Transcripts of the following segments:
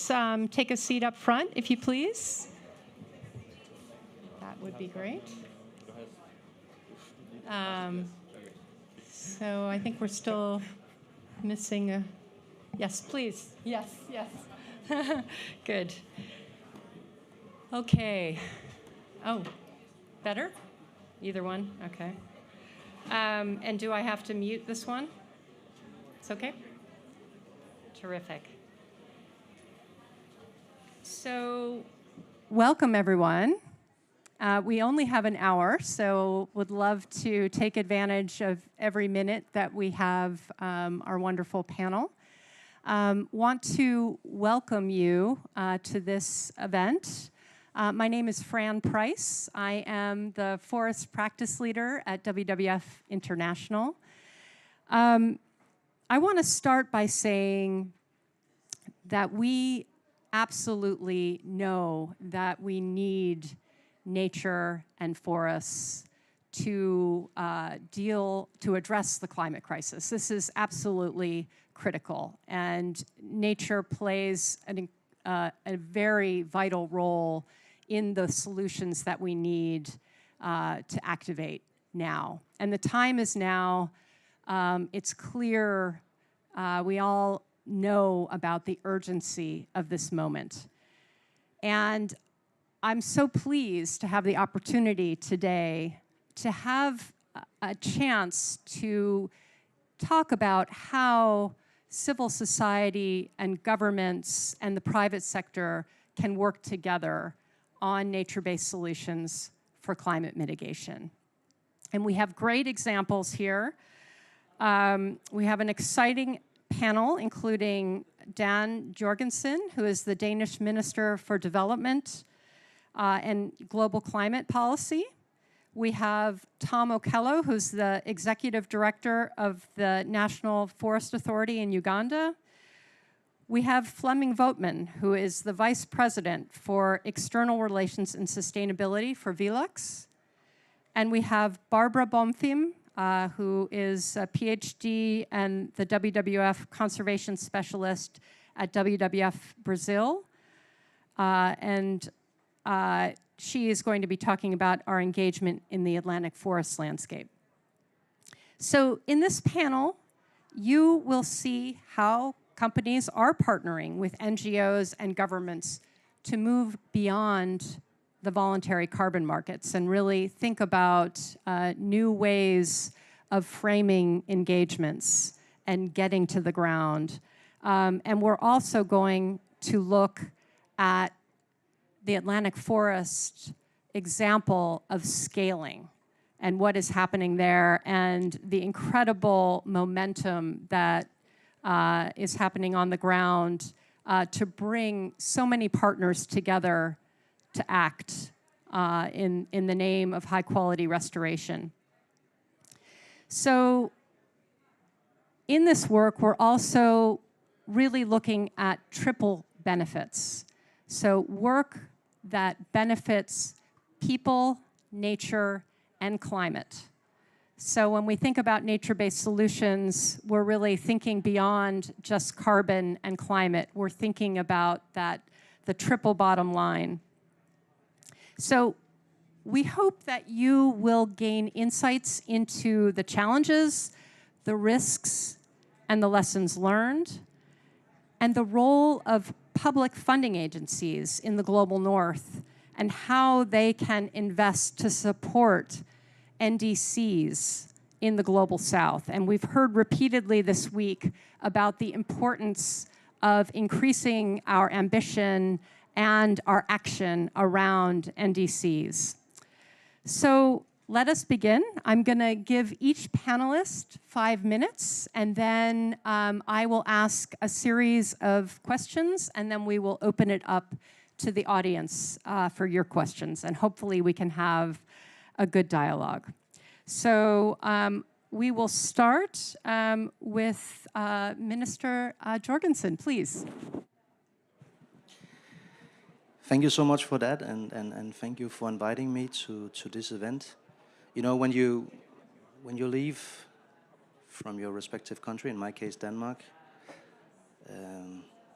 please take a seat up front, if you please. That would be great. So I think we're still missing a... Yes, please. Yes, yes. Good. Okay. Oh, better? Either one? Okay. And do I have to mute this one? It's okay? Terrific. So, welcome everyone. We only have an hour, so would love to take advantage of every minute that we have our wonderful panel. Want to welcome you to this event. My name is Fran Price. I am the Forest Practice Leader at WWF International. I want to start by saying that we absolutely know that we need nature and forests to address the climate crisis. This is absolutely critical, and nature plays a very vital role in the solutions that we need to activate now. And the time is now. It's clear, we all know about the urgency of this moment. And I'm so pleased to have the opportunity today to have a chance to talk about how civil society and governments and the private sector can work together on nature-based solutions for climate mitigation. And we have great examples here. We have an exciting panel, including Dan Jorgensen, who is the Danish Minister for Development and Global Climate Policy. We have Tom Okello, who's the Executive Director of the National Forest Authority in Uganda. We have Fleming Mann, who is the Vice President for External Relations and Sustainability for Velux. And we have Barbara Bonim, who is a PhD and the WWF Conservation Specialist at WWF Brazil. She is going to be talking about our engagement in the Atlantic forest landscape. So in this panel, you will see how companies are partnering with NGOs and governments to move beyond the voluntary carbon markets and really think about new ways of framing engagements and getting to the ground. And we're also going to look at the Atlantic forest example of scaling and what is happening there and the incredible momentum that is happening on the ground to bring so many partners together to act in the name of high-quality restoration. So in this work, we're also really looking at triple benefits. So work that benefits people, nature, and climate. So when we think about nature-based solutions, we're really thinking beyond just carbon and climate. We're thinking about the triple bottom line. So we hope that you will gain insights into the challenges, the risks, and the lessons learned, and the role of public funding agencies in the global north and how they can invest to support NDCs in the global south. And we've heard repeatedly this week about the importance of increasing our ambition and our action around NDCs. So let us begin. I'm going to give each panelist 5 minutes, and then I will ask a series of questions, and then we will open it up to the audience for your questions, and hopefully we can have a good dialogue. So we will start with Minister Jorgensen, please. Thank you so much for that, and thank you for inviting me to this event. You know, when you leave from your respective country, in my case Denmark,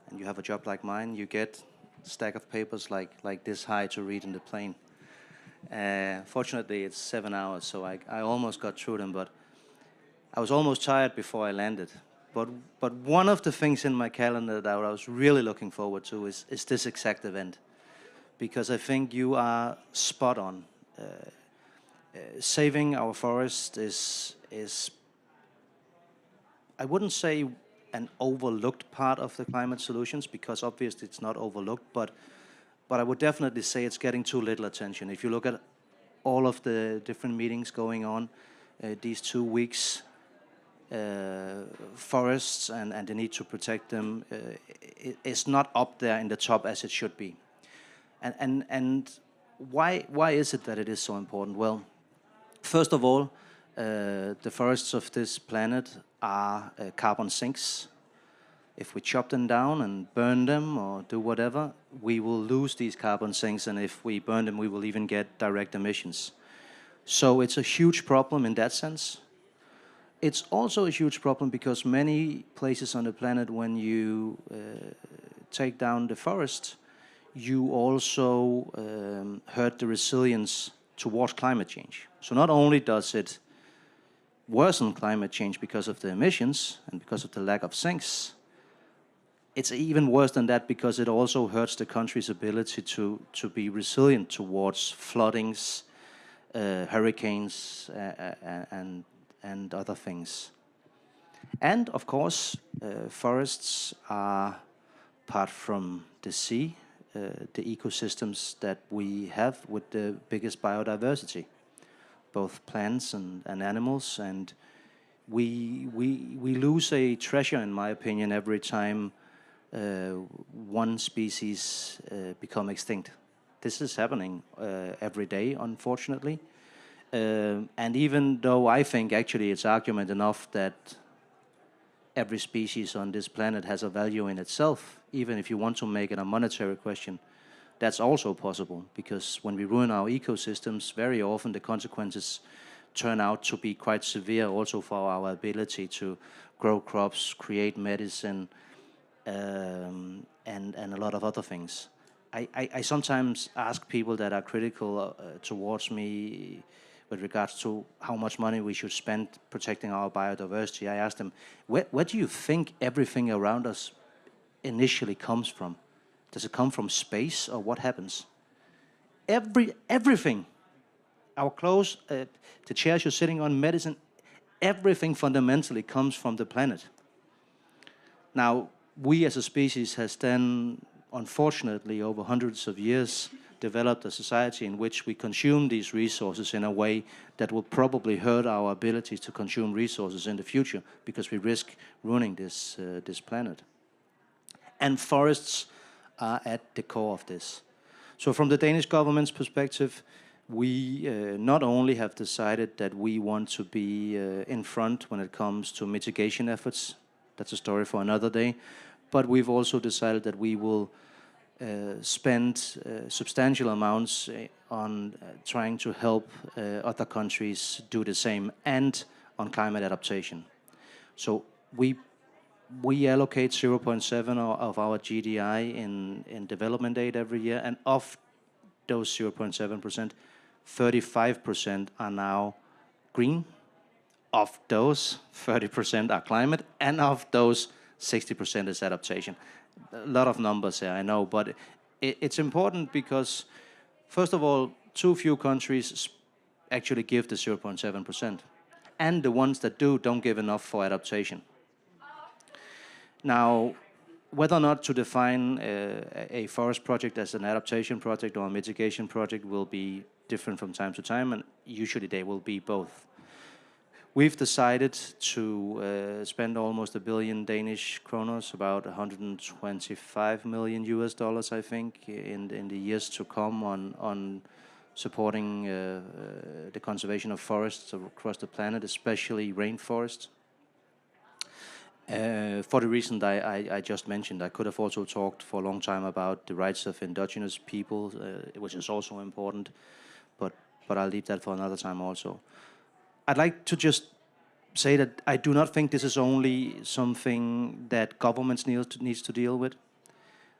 and you have a job like mine, you get a stack of papers like this high to read in the plane. Fortunately, it's 7 hours, so I almost got through them, but I was almost tired before I landed. But one of the things in my calendar that I was really looking forward to is this exact event, because I think you are spot on. Saving our forest is I wouldn't say an overlooked part of the climate solutions, because obviously it's not overlooked, but I would definitely say it's getting too little attention. If you look at all of the different meetings going on these 2 weeks, forests and the need to protect them is not up there in the top as it should be. And why is it that it is so important? Well, first of all, the forests of this planet are carbon sinks. If we chop them down and burn them or do whatever, we will lose these carbon sinks, and if we burn them, we will even get direct emissions. So it's a huge problem in that sense. It's also a huge problem because many places on the planet, when you take down the forest, you also hurt the resilience towards climate change. So not only does it worsen climate change because of the emissions and because of the lack of sinks, it's even worse than that because it also hurts the country's ability to be resilient towards floodings, hurricanes, and other things. And of course, forests are, apart from the sea, the ecosystems that we have with the biggest biodiversity, both plants and animals. And we lose a treasure, in my opinion, every time one species become extinct. This is happening every day, unfortunately. And even though I think actually it's argument enough that every species on this planet has a value in itself, even if you want to make it a monetary question, that's also possible, because when we ruin our ecosystems, very often the consequences turn out to be quite severe also for our ability to grow crops, create medicine, and a lot of other things. I sometimes ask people that are critical towards me with regards to how much money we should spend protecting our biodiversity. I ask them, where do you think everything around us initially comes from? Does it come from space, or what happens? Everything, our clothes, the chairs you're sitting on, medicine, everything fundamentally comes from the planet. Now, we as a species has then, unfortunately, over hundreds of years, developed a society in which we consume these resources in a way that will probably hurt our ability to consume resources in the future, because we risk ruining this planet. And forests are at the core of this. So from the Danish government's perspective, we not only have decided that we want to be in front when it comes to mitigation efforts, that's a story for another day, but we've also decided that we will spend substantial amounts on trying to help other countries do the same, and on climate adaptation. So we allocate 0.7 of our GDI in development aid every year, and of those 0.7%, 35% are now green. Of those, 30% are climate, and of those, 60% is adaptation. A lot of numbers here, I know, but it's important because, first of all, too few countries actually give the 0.7%. And the ones that do don't give enough for adaptation. Now, whether or not to define a forest project as an adaptation project or a mitigation project will be different from time to time, and usually they will be both. We've decided to spend almost 1 billion Danish kroners, about 125 million US dollars, I think, in the years to come on supporting the conservation of forests across the planet, especially rainforests. For the reason that I just mentioned, I could have also talked for a long time about the rights of indigenous people, which is also important, but I'll leave that for another time also. I'd like to just say that I do not think this is only something that governments needs to deal with.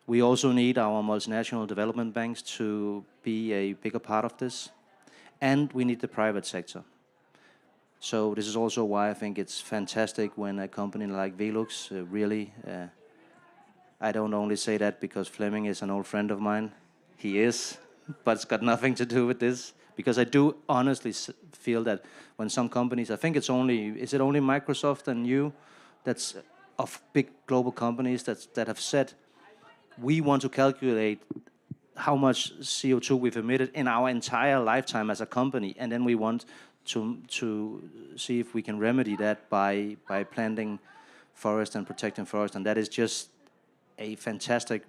We also need our multinational development banks to be a bigger part of this, and we need the private sector. So this is also why I think it's fantastic when a company like Velux really, I don't only say that because Fleming is an old friend of mine, he is, but it's got nothing to do with this, because I do honestly feel that when some companies, I think is it only Microsoft and you, that's of big global companies that have said, we want to calculate how much CO2 we've emitted in our entire lifetime as a company, and then we want to see if we can remedy that by planting forest and protecting forest, and that is just a fantastic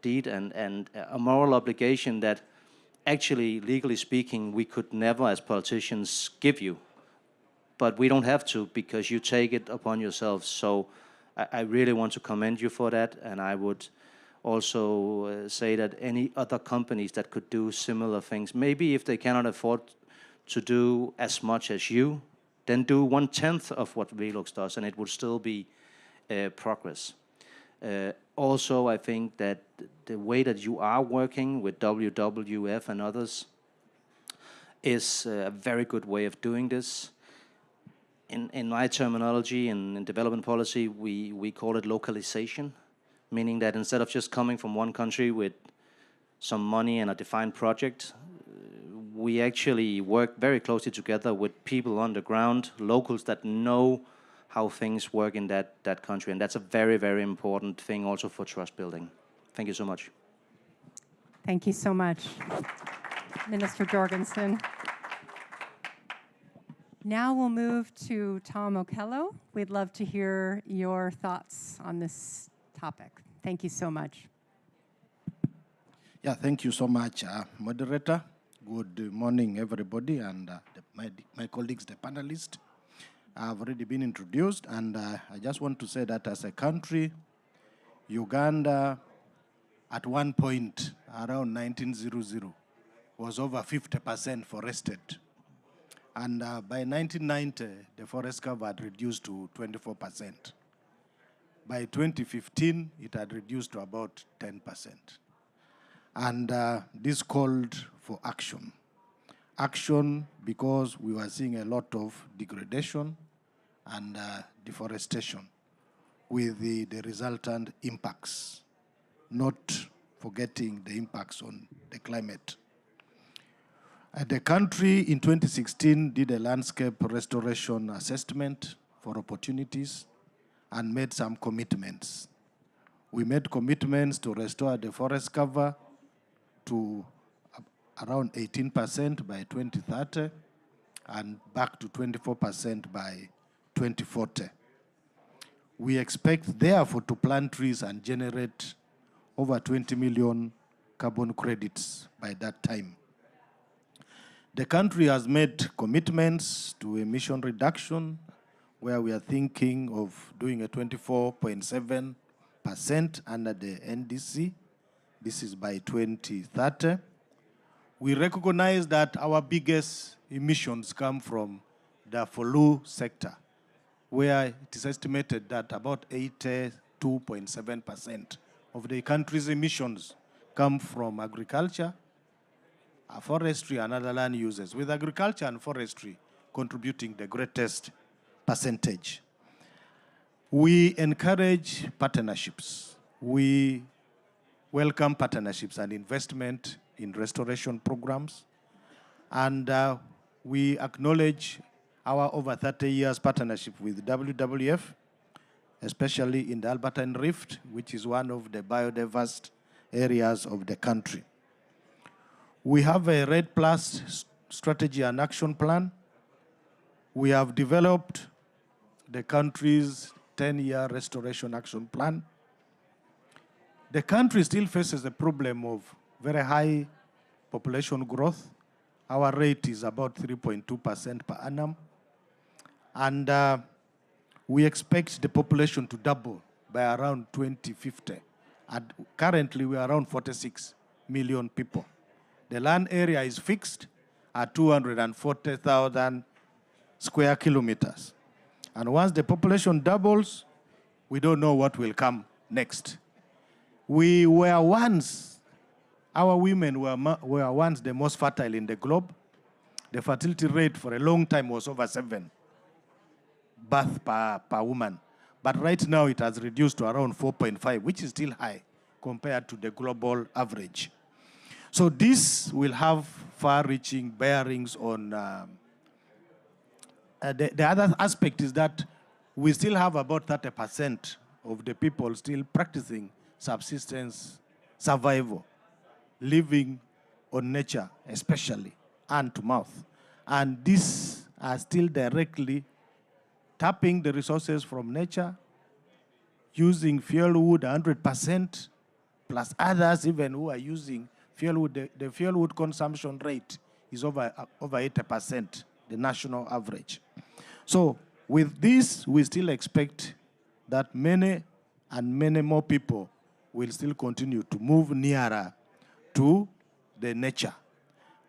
deed and a moral obligation that actually, legally speaking, we could never as politicians give you, but we don't have to because you take it upon yourselves. So I really want to commend you for that, and I would also say that any other companies that could do similar things, maybe if they cannot afford to do as much as you, then do 1/10 of what Velux does, and it would still be progress. Also, I think that the way that you are working with WWF and others is a very good way of doing this. In my terminology, in development policy, we call it localization, meaning that instead of just coming from one country with some money and a defined project, we actually work very closely together with people on the ground, locals that know how things work in that country. And that's a very, very important thing also for trust building. Thank you so much. Thank you so much, Minister Jorgensen. Now we'll move to Tom Okello. We'd love to hear your thoughts on this topic. Thank you so much. Yeah, thank you so much, moderator. Good morning, everybody, and my colleagues, the panelists. Have already been introduced, and I just want to say that as a country, Uganda, at one point around 1900, was over 50% forested. And by 1990, the forest cover had reduced to 24%. By 2015, it had reduced to about 10%. And this called for action. Action because we were seeing a lot of degradation and deforestation with the resultant impacts, not forgetting the impacts on the climate. The country in 2016 did a landscape restoration assessment for opportunities and made some commitments. We made commitments to restore the forest cover to around 18% by 2030 and back to 24% by 2040. We expect, therefore, to plant trees and generate over 20 million carbon credits by that time. The country has made commitments to emission reduction, where we are thinking of doing a 24.7% under the NDC. This is by 2030. We recognize that our biggest emissions come from the Folu sector, where it is estimated that about 82.7% of the country's emissions come from agriculture, forestry, and other land uses, with agriculture and forestry contributing the greatest percentage. We encourage partnerships. We welcome partnerships and investment in restoration programs. And we acknowledge our over 30 years partnership with WWF, especially in the Albertine Rift, which is one of the biodiverse areas of the country. We have a RED Plus strategy and action plan. We have developed the country's 10-year restoration action plan. The country still faces the problem of very high population growth. Our rate is about 3.2% per annum. And we expect the population to double by around 2050. And currently, we are around 46 million people. The land area is fixed at 240,000 square kilometers. And once the population doubles, we don't know what will come next. We were once, our women were once the most fertile in the globe. The fertility rate for a long time was over 7 births per woman. But right now it has reduced to around 4.5, which is still high compared to the global average. So this will have far-reaching bearings on... the other aspect is that we still have about 30% of the people still practicing subsistence survival, living on nature, especially hand to mouth. And these are still directly tapping the resources from nature, using fuel wood 100%, plus others even who are using fuel wood. The fuel wood consumption rate is over 80%, the national average. So with this, we still expect that many and many more people will still continue to move nearer to the nature,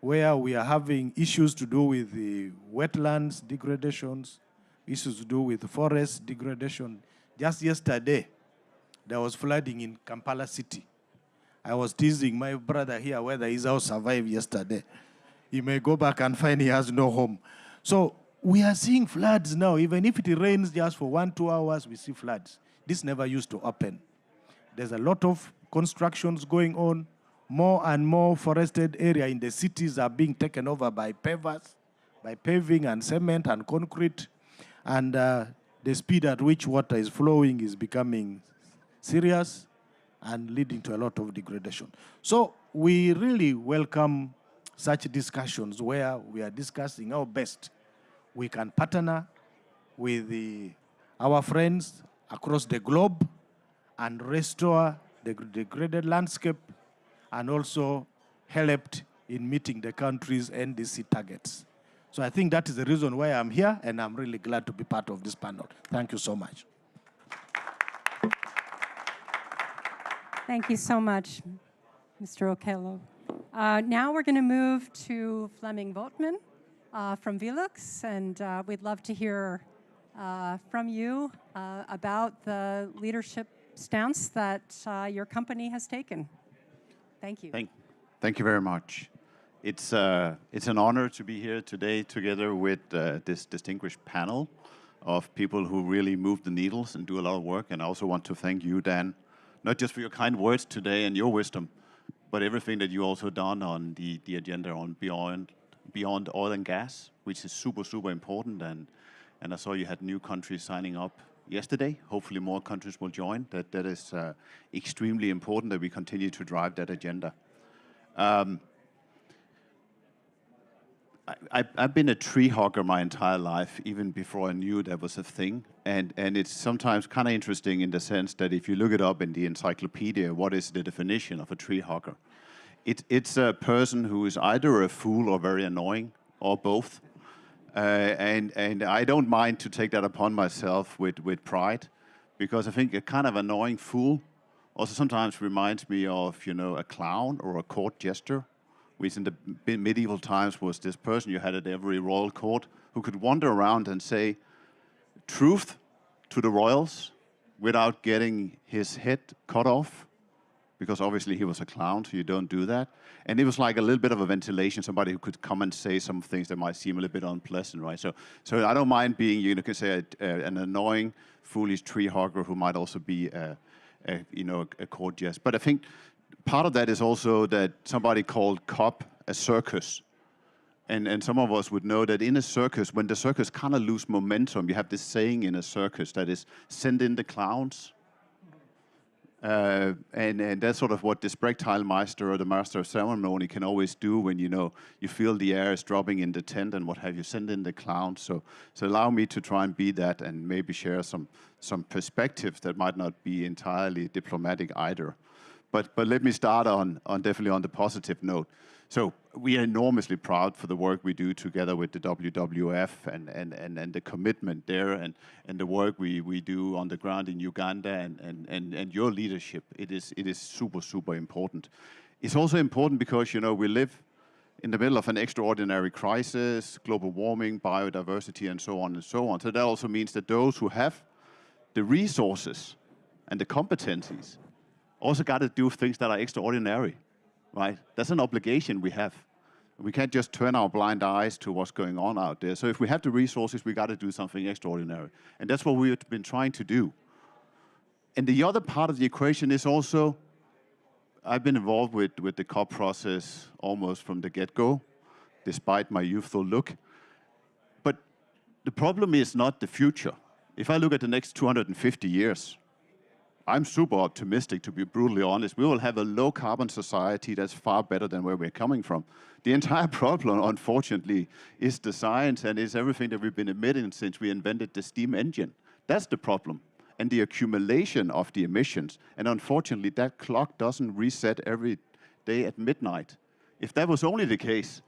where we are having issues to do with the wetlands degradations, issues to do with forest degradation. Just yesterday, there was flooding in Kampala city. I was teasing my brother here whether his house survived yesterday. He may go back and find he has no home. So we are seeing floods now. Even if it rains just for 1-2 hours, we see floods. This never used to happen. There's a lot of constructions going on. More and more forested area in the cities are being taken over by pavers, by paving and cement and concrete. And the speed at which water is flowing is becoming serious and leading to a lot of degradation. So we really welcome such discussions where we are discussing how best we can partner with our friends across the globe and restore the degraded landscape, and also helped in meeting the country's NDC targets. So I think that is the reason why I'm here, and I'm really glad to be part of this panel. Thank you so much. Thank you so much, Mr. Okello. Now we're going to move to Fleming Mann from Velux, and we'd love to hear from you about the leadership stance that your company has taken. Thank you. Thank you very much. It's an honor to be here today together with this distinguished panel of people who really move the needles and do a lot of work. And I also want to thank you, Dan, not just for your kind words today and your wisdom, but everything that you also done on the agenda on beyond oil and gas, which is super, super important. And I saw you had new countries signing up yesterday. Hopefully more countries will join. That is extremely important that we continue to drive that agenda. I've been a tree hugger my entire life, even before I knew that was a thing. And it's sometimes kind of interesting in the sense that if you look it up in the encyclopedia, what is the definition of a tree hugger? It's a person who is either a fool or very annoying, or both. And I don't mind to take that upon myself with pride, because I think a kind of annoying fool also sometimes reminds me of, a clown or a court jester, which in the medieval times was this person you had at every royal court who could wander around and say truth to the royals without getting his head cut off, because obviously he was a clown, so you don't do that. And it was like a little bit of a ventilation, somebody who could come and say some things that might seem a little bit unpleasant, right? So I don't mind being, you can say, an annoying, foolish tree hugger who might also be a court jester. But I think part of that is also that somebody called COP a circus. And some of us would know that in a circus, when the circus kind of lose momentum, you have this saying in a circus that is, send in the clowns. And that's sort of what the Sprechteilmeister or the master of ceremony can always do when, you feel the air is dropping in the tent and what have you, send in the clowns. So allow me to try and be that and maybe share some perspectives that might not be entirely diplomatic either. But let me start on definitely on the positive note. So we are enormously proud for the work we do together with the WWF and the commitment there and the work we do on the ground in Uganda and your leadership. It is super, super important. It's also important because, we live in the middle of an extraordinary crisis, global warming, biodiversity, and so on and so on. So that also means that those who have the resources and the competencies also got to do things that are extraordinary, right? That's an obligation we have. We can't just turn our blind eyes to what's going on out there. So if we have the resources, we got to do something extraordinary. And that's what we've been trying to do. And the other part of the equation is also, I've been involved with the COP process almost from the get-go, despite my youthful look. But the problem is not the future. If I look at the next 250 years, I'm super optimistic, to be brutally honest. We will have a low-carbon society that's far better than where we're coming from. The entire problem, unfortunately, is the science and is everything that we've been emitting since we invented the steam engine. That's the problem. And the accumulation of the emissions. And unfortunately, that clock doesn't reset every day at midnight. If that was only the case,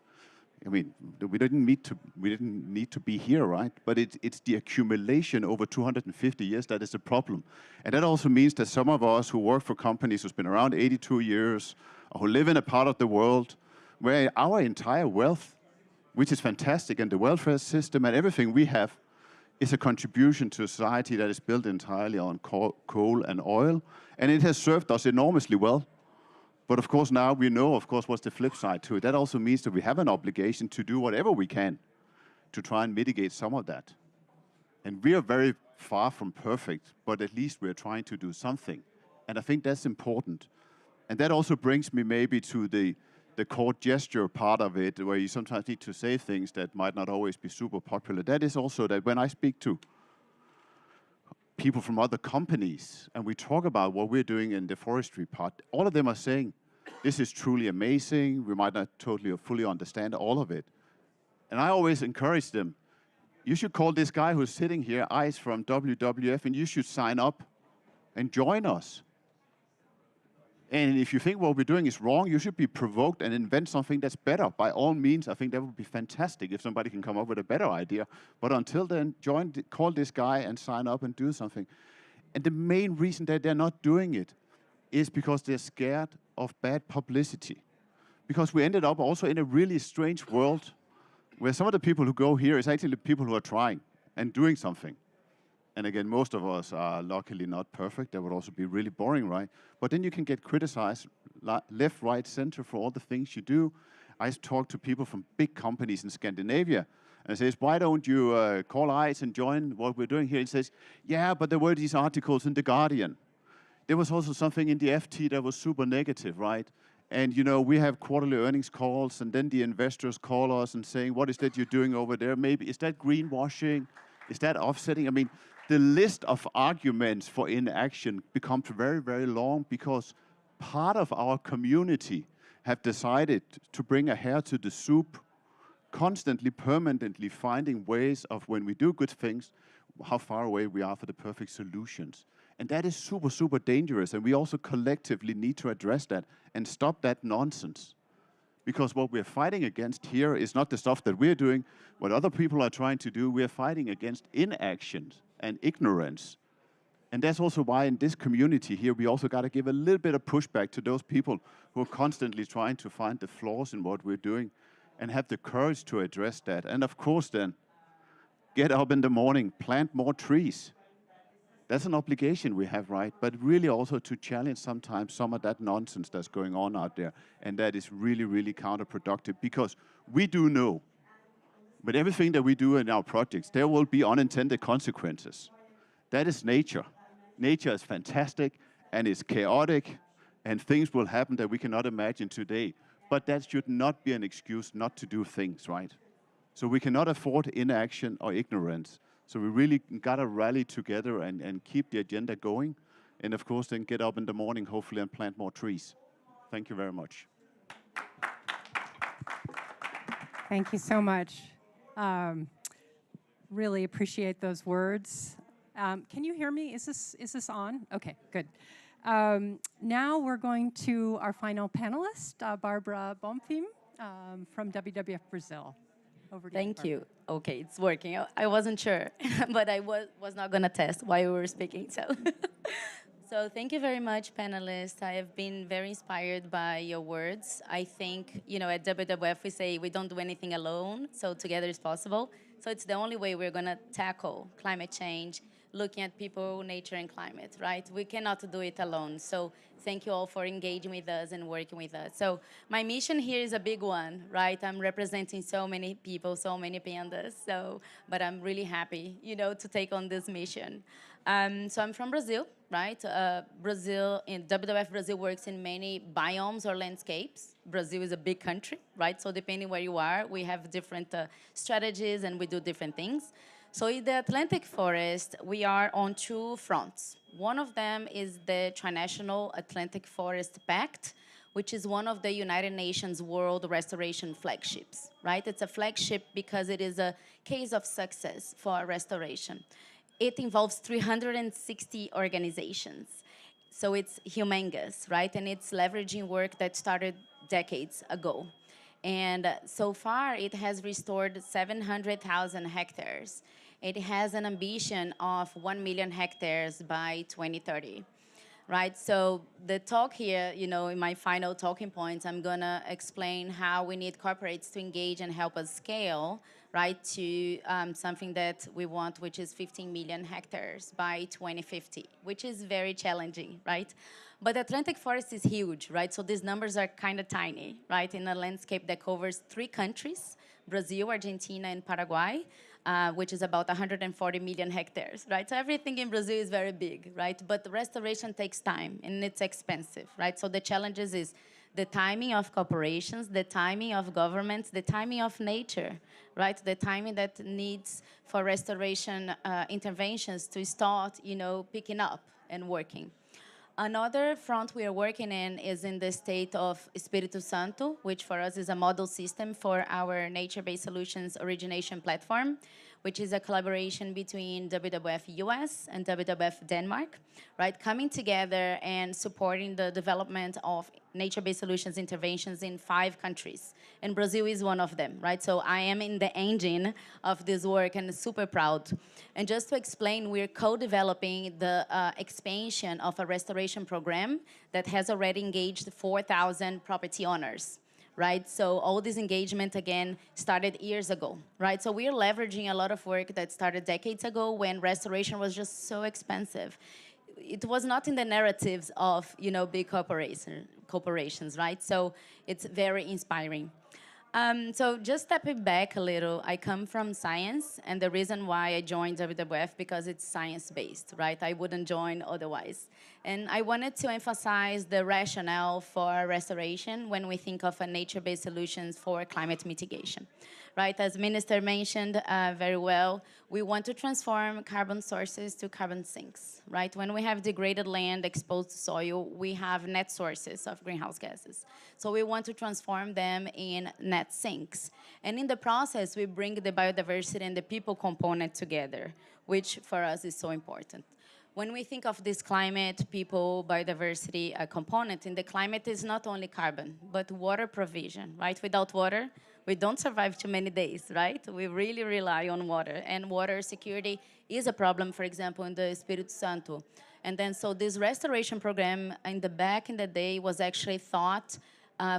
I mean, we didn't need to be here, right? But it's the accumulation over 250 years that is the problem. And that also means that some of us who work for companies who's been around 82 years, or who live in a part of the world where our entire wealth, which is fantastic, and the welfare system and everything we have, is a contribution to a society that is built entirely on coal and oil. And it has served us enormously well. But of course, now we know, of course, what's the flip side to it. That also means that we have an obligation to do whatever we can to try and mitigate some of that. And we are very far from perfect, but at least we're trying to do something. And I think that's important. And that also brings me maybe to the court gesture part of it, where you sometimes need to say things that might not always be super popular. That is also that when I speak to people from other companies, and we talk about what we're doing in the forestry part, all of them are saying, this is truly amazing. We might not totally or fully understand all of it. And I always encourage them, you should call this guy who's sitting here, Ice from WWF, and you should sign up and join us. And if you think what we're doing is wrong, you should be provoked and invent something that's better. By all means, I think that would be fantastic if somebody can come up with a better idea. But until then, call this guy and sign up and do something. And the main reason that they're not doing it is because they're scared of bad publicity. Because we ended up also in a really strange world where some of the people who go here is actually the people who are trying and doing something. And again, most of us are luckily not perfect. That would also be really boring, right? But then you can get criticized left, right, center for all the things you do. I talk to people from big companies in Scandinavia and says, why don't you call ICE and join what we're doing here? And says, yeah, but there were these articles in The Guardian. There was also something in the FT that was super negative, right? And you know, we have quarterly earnings calls, and then the investors call us and saying, what is that you're doing over there? Maybe, is that greenwashing? Is that offsetting? I mean, the list of arguments for inaction becomes very, very long because part of our community have decided to bring a hair to the soup, constantly, permanently finding ways of when we do good things, how far away we are for the perfect solutions. And that is super, super dangerous. And we also collectively need to address that and stop that nonsense. Because what we're fighting against here is not the stuff that we're doing, what other people are trying to do. We're fighting against inaction and ignorance. And that's also why in this community here, we also got to give a little bit of pushback to those people who are constantly trying to find the flaws in what we're doing and have the courage to address that. And of course then, get up in the morning, plant more trees. That's an obligation we have, right? But really also to challenge sometimes some of that nonsense that's going on out there. And that is really, really counterproductive because we do know, but everything that we do in our projects, there will be unintended consequences. That is nature. Nature is fantastic and it's chaotic and things will happen that we cannot imagine today. But that should not be an excuse not to do things, right? So we cannot afford inaction or ignorance. So we really gotta rally together and keep the agenda going. And of course, then get up in the morning, hopefully, and plant more trees. Thank you very much. Thank you so much. Really appreciate those words. Can you hear me? Is this on? Okay, good. Now we're going to our final panelist, Barbara Bonim from WWF Brazil. Over to Thank you. you. Okay, it's working. I wasn't sure, but I was not going to test while we were speaking. So, so thank you very much, panelists. I have been very inspired by your words. I think, you know, at WWF we say we don't do anything alone, so together is possible. So it's the only way we're going to tackle climate change, looking at people, nature, and climate, right? We cannot do it alone. So thank you all for engaging with us and working with us. So my mission here is a big one, right? I'm representing so many people, so many pandas. But I'm really happy, to take on this mission. So I'm from Brazil, right? Brazil, in WWF Brazil works in many biomes or landscapes. Brazil is a big country, right? So depending where you are, we have different strategies and we do different things. So in the Atlantic forest, we are on two fronts. One of them is the Trinational Atlantic Forest Pact, which is one of the United Nations World Restoration flagships, right? It's a flagship because it is a case of success for restoration. It involves 360 organizations. So it's humongous, right? And it's leveraging work that started decades ago. And so far, it has restored 700,000 hectares. It has an ambition of 1 million hectares by 2030. Right, so the talk here, in my final talking points, I'm gonna explain how we need corporates to engage and help us scale, right, to something that we want, which is 15 million hectares by 2050, which is very challenging, right? But the Atlantic forest is huge, right? So these numbers are kind of tiny, right? In a landscape that covers 3 countries, Brazil, Argentina, and Paraguay, which is about 140 million hectares, right? So everything in Brazil is very big, right? But the restoration takes time and it's expensive, right? So the challenges is the timing of corporations, the timing of governments, the timing of nature, right? The timing that needs for restoration interventions to start, picking up and working. Another front we are working in is in the state of Espírito Santo, which for us is a model system for our nature-based solutions origination platform, which is a collaboration between WWF US and WWF Denmark, right? Coming together and supporting the development of nature-based solutions interventions in 5 countries. And Brazil is one of them, right? So I am in the engine of this work and super proud. And just to explain, we're co-developing the expansion of a restoration program that has already engaged 4,000 property owners, right? So all this engagement, again, started years ago, right? So we're leveraging a lot of work that started decades ago when restoration was just so expensive. It was not in the narratives of, big corporations, right? So it's very inspiring. So just stepping back a little, I come from science, and the reason why I joined WWF because it's science-based, right? I wouldn't join otherwise. And I wanted to emphasize the rationale for restoration when we think of a nature-based solutions for climate mitigation, right? As Minister mentioned very well, we want to transform carbon sources to carbon sinks, right? When we have degraded land exposed to soil, we have net sources of greenhouse gases. So we want to transform them in net sinks. And in the process, we bring the biodiversity and the people component together, which for us is so important. When we think of this climate, people, biodiversity component, in the climate is not only carbon, but water provision, right? Without water, we don't survive too many days, right? We really rely on water. And water security is a problem, for example, in the Espírito Santo. And then so this restoration program back in the day was actually thought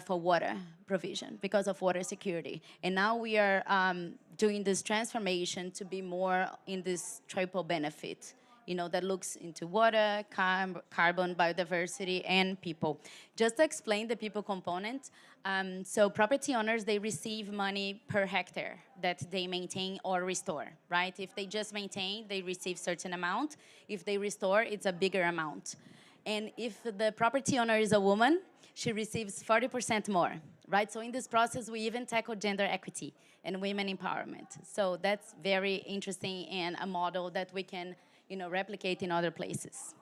for water provision because of water security. And now we are doing this transformation to be more in this triple benefit, that looks into water, carbon, biodiversity, and people. Just to explain the people component, so property owners, they receive money per hectare that they maintain or restore, right? If they just maintain, they receive certain amount. If they restore, it's a bigger amount. And if the property owner is a woman, she receives 40% more, right? So in this process, we even tackle gender equity and women empowerment. So that's very interesting and a model that we can replicate in other places.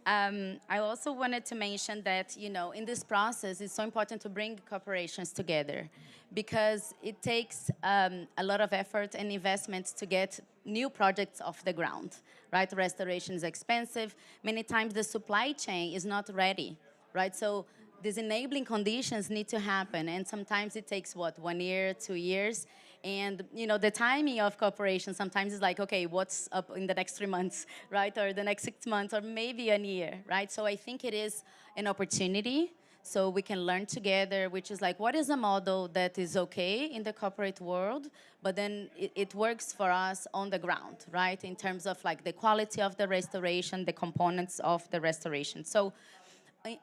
I also wanted to mention that, in this process, it's so important to bring corporations together because it takes a lot of effort and investment to get new projects off the ground, right? Restoration is expensive. Many times the supply chain is not ready, right? So these enabling conditions need to happen, and sometimes it takes, 1 year, 2 years, and the timing of cooperation sometimes is like, okay, what's up in the next 3 months, right, or the next 6 months, or maybe a year, right? So I think it is an opportunity so we can learn together, which is like, what is a model that is okay in the corporate world, but then it works for us on the ground, right? In terms of like the quality of the restoration, the components of the restoration. So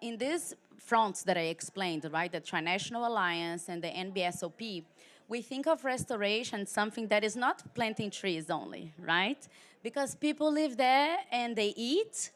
in these fronts that I explained, right, the Trinational Alliance and the NBSOP, we think of restoration something that is not planting trees only, right? Because people live there and they eat.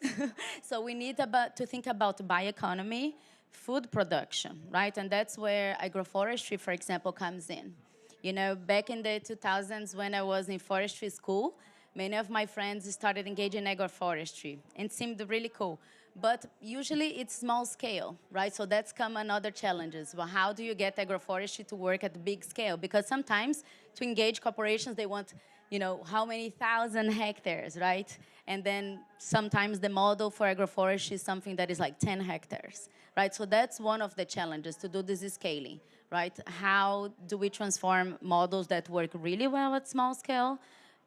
So we need to think about bioeconomy, food production, right? And that's where agroforestry, for example, comes in. You know, back in the 2000s when I was in forestry school, many of my friends started engaging in agroforestry and it seemed really cool. But usually it's small scale, right? So that's come another challenges. Well, how do you get agroforestry to work at the big scale? Because sometimes to engage corporations, they want, you know, how many thousand hectares, right? And then sometimes the model for agroforestry is something that is like 10 hectares, right? So that's one of the challenges, to do this scaling, right? How do we transform models that work really well at small scale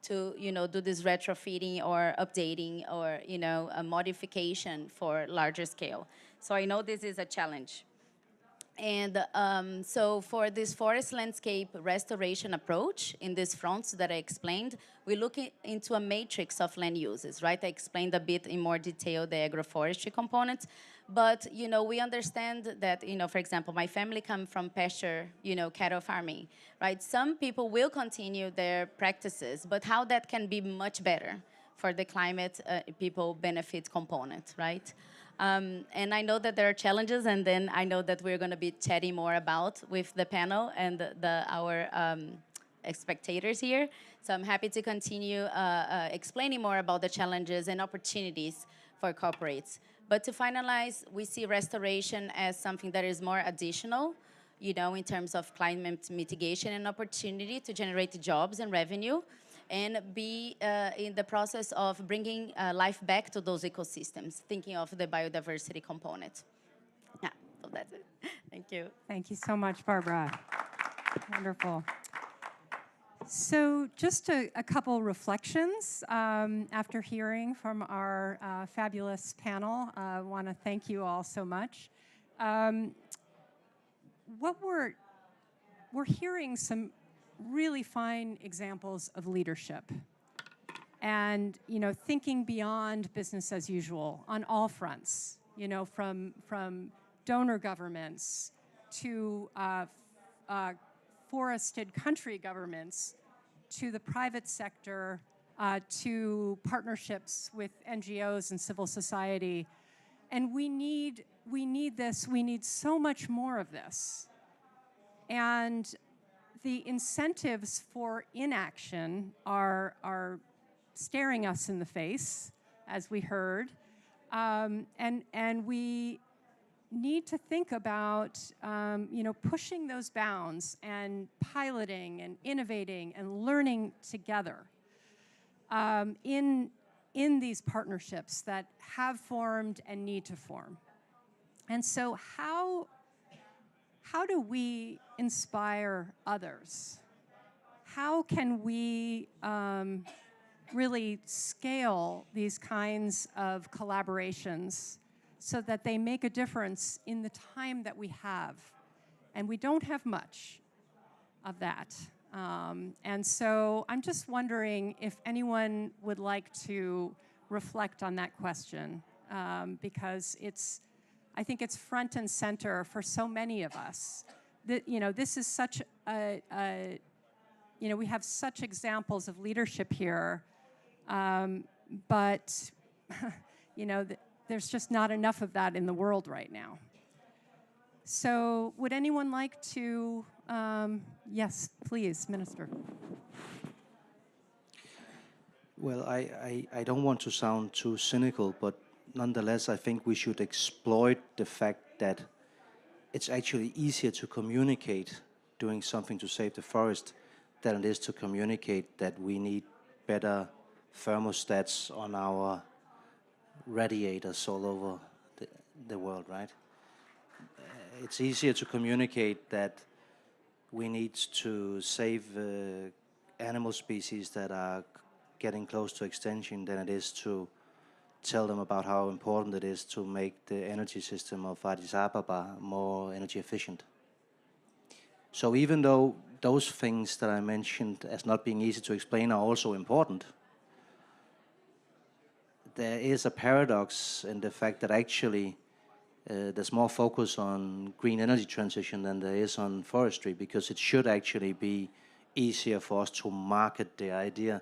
to, you know, do this retrofitting or updating or, you know, a modification for larger scale. So I know this is a challenge. And so for this forest landscape restoration approach in these fronts that I explained, we look into a matrix of land uses, right? I explained a bit in more detail the agroforestry components, but, you know, we understand that, you know, for example, my family come from pasture, you know, cattle farming, right? Some people will continue their practices, but how that can be much better for the climate people benefit component, right? And I know that there are challenges, and then I know that we're going to be chatting more about with the panel and our spectators here. So I'm happy to continue explaining more about the challenges and opportunities for corporates. But to finalize, we see restoration as something that is more additional, you know, in terms of climate mitigation and opportunity to generate jobs and revenue, and be in the process of bringing life back to those ecosystems, thinking of the biodiversity component. Yeah, so that's it. Thank you. Thank you so much, Barbara. Wonderful. So just a couple reflections after hearing from our fabulous panel. I want to thank you all so much. What we're hearing some really fine examples of leadership and, you know, thinking beyond business as usual on all fronts, you know, from donor governments to forested country governments, to the private sector, to partnerships with NGOs and civil society. And we need this, we need so much more of this. And the incentives for inaction are staring us in the face, as we heard. And we need to think about, you know, pushing those bounds and piloting and innovating and learning together in these partnerships that have formed and need to form. And so how do we inspire others? How can we really scale these kinds of collaborations so that they make a difference in the time that we have? And we don't have much of that. And so I'm just wondering if anyone would like to reflect on that question, because I think it's front and center for so many of us. That, you know, this is such you know, we have such examples of leadership here, but you know, there's just not enough of that in the world right now. So would anyone like to, yes, please, Minister. Well, I don't want to sound too cynical, but nonetheless, I think we should exploit the fact that it's actually easier to communicate doing something to save the forest than it is to communicate that we need better thermostats on our radiators all over the world, right? It's easier to communicate that we need to save animal species that are getting close to extinction than it is to tell them about how important it is to make the energy system of Addis Ababa more energy efficient. So even though those things that I mentioned as not being easy to explain are also important, there is a paradox in the fact that actually there's more focus on green energy transition than there is on forestry, because it should actually be easier for us to market the idea.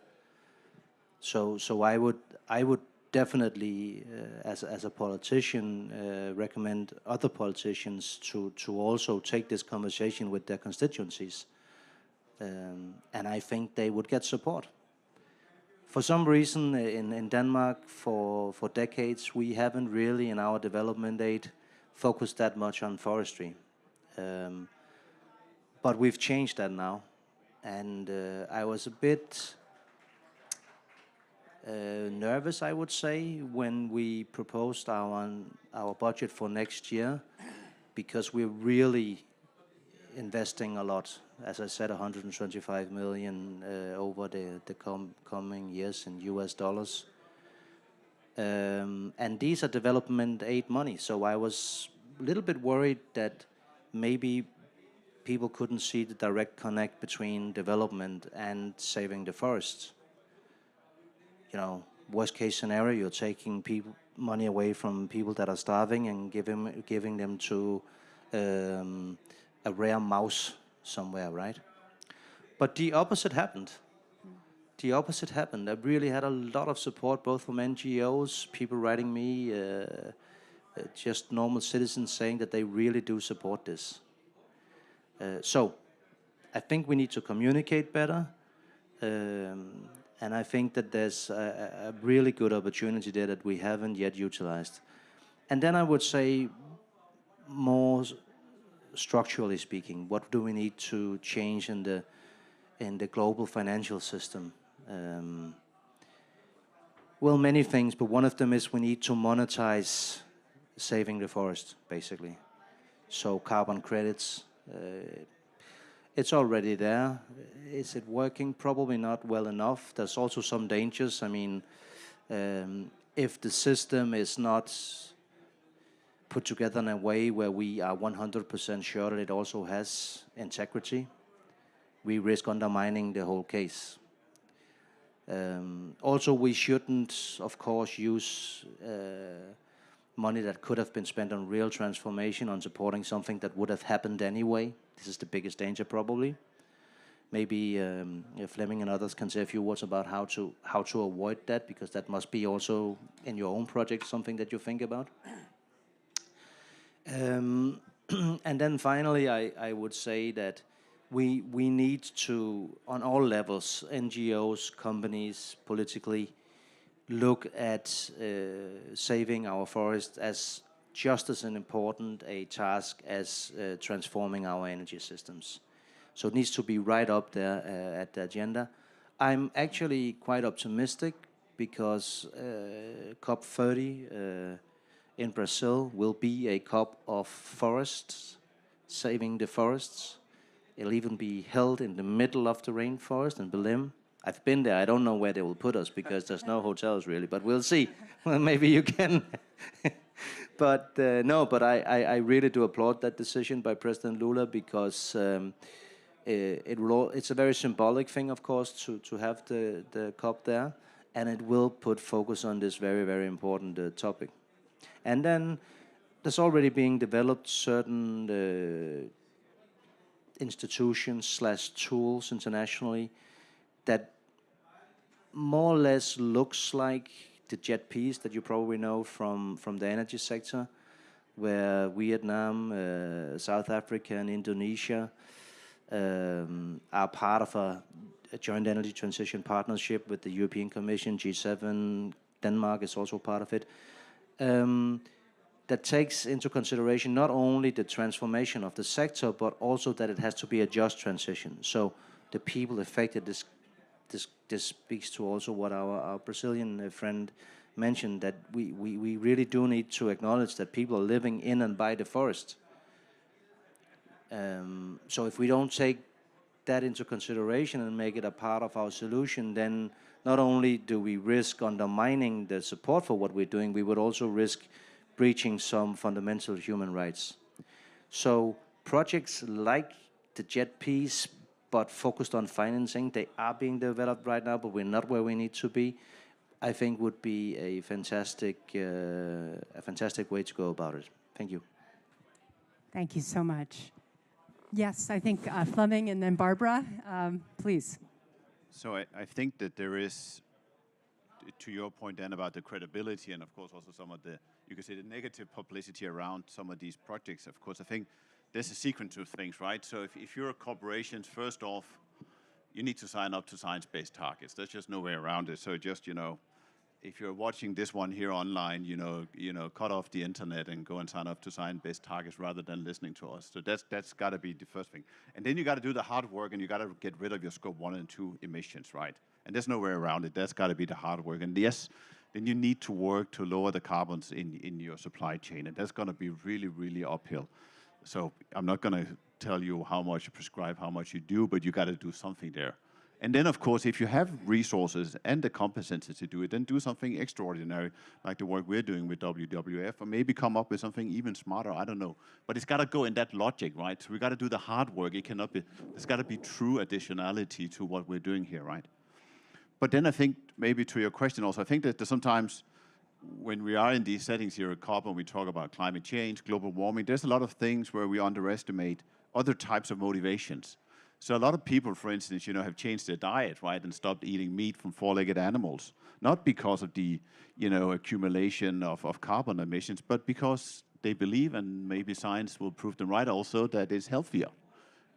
So I would definitely, as a politician, recommend other politicians to also take this conversation with their constituencies, and I think they would get support. For some reason, in Denmark, for decades, we haven't really, in our development aid, focused that much on forestry. But we've changed that now. And I was a bit nervous, I would say, when we proposed our budget for next year, because we're really investing a lot. As I said, 125 million over the coming years in US dollars. And these are development aid money. So I was a little bit worried that maybe people couldn't see the direct connect between development and saving the forests. You know, worst case scenario, you're taking money away from people that are starving and giving them to a rare mouse somewhere, right? But the opposite happened. The opposite happened. I really had a lot of support, both from NGOs, people writing me, just normal citizens saying that they really do support this. So I think we need to communicate better. And I think that there's a really good opportunity there that we haven't yet utilized. And then I would say, more structurally speaking, what do we need to change in the global financial system? Well, many things, but one of them is we need to monetize saving the forest, basically. So carbon credits, it's already there. Is it working? Probably not well enough. There's also some dangers. I mean, if the system is not put together in a way where we are 100% sure that it also has integrity, we risk undermining the whole case. Also, we shouldn't, of course, use money that could have been spent on real transformation on supporting something that would have happened anyway. This is the biggest danger, probably. Maybe Fleming and others can say a few words about how to avoid that, because that must be also in your own project something that you think about. And then finally, I would say that we need to, on all levels, NGOs, companies, politically, look at saving our forest as just as an important a task as transforming our energy systems. So it needs to be right up there at the agenda. I'm actually quite optimistic because COP30 in Brazil will be a COP of forests, saving the forests. It'll even be held in the middle of the rainforest in Bonim. I've been there. I don't know where they will put us because there's no hotels really, but we'll see. Well, maybe you can. But no, but I really do applaud that decision by President Lula, because it's a very symbolic thing, of course, to have the COP there, and it will put focus on this very, very important topic. And then there's already being developed certain institutions/tools internationally that more or less looks like the JET piece that you probably know from the energy sector, where Vietnam, South Africa, and Indonesia are part of a joint energy transition partnership with the European Commission, G7. Denmark is also part of it. That takes into consideration not only the transformation of the sector, but also that it has to be a just transition. So the people affected, this speaks to also what our Brazilian friend mentioned, that we really do need to acknowledge that people are living in and by the forest. So if we don't take that into consideration and make it a part of our solution, then not only do we risk undermining the support for what we're doing, we would also risk breaching some fundamental human rights. So projects like the JET piece, but focused on financing, they are being developed right now, but we're not where we need to be. I think would be a fantastic way to go about it. Thank you. Thank you so much. Yes, I think Fleming and then Barbara, please. So I think that there is, to your point, Dan, about the credibility and, of course, also some of the, you could say, the negative publicity around some of these projects. Of course, I think there's a sequence of things, right? So if you're a corporation, first off, you need to sign up to science-based targets. There's just no way around it. So just, if you're watching this one here online, cut off the internet and go and sign up to science-based targets rather than listening to us. So that's got to be the first thing. And then you got to do the hard work, and you got to get rid of your scope 1 and 2 emissions, right? And there's no way around it. That's got to be the hard work. And yes, then you need to work to lower the carbons in your supply chain, and that's going to be really, really uphill. So I'm not going to tell you how much you prescribe, how much you do, but you got to do something there. And then, of course, if you have resources and the competency to do it, then do something extraordinary, like the work we're doing with WWF, or maybe come up with something even smarter, I don't know. But it's got to go in that logic, right? So we got to do the hard work. It cannot be, there's got to be true additionality to what we're doing here, right? But then I think, maybe to your question also, I think that sometimes when we are in these settings here at COP and we talk about climate change, global warming, there's a lot of things where we underestimate other types of motivations. So a lot of people, for instance, have changed their diet, right, and stopped eating meat from four-legged animals, not because of the, accumulation of carbon emissions, but because they believe, and maybe science will prove them right also, that it's healthier.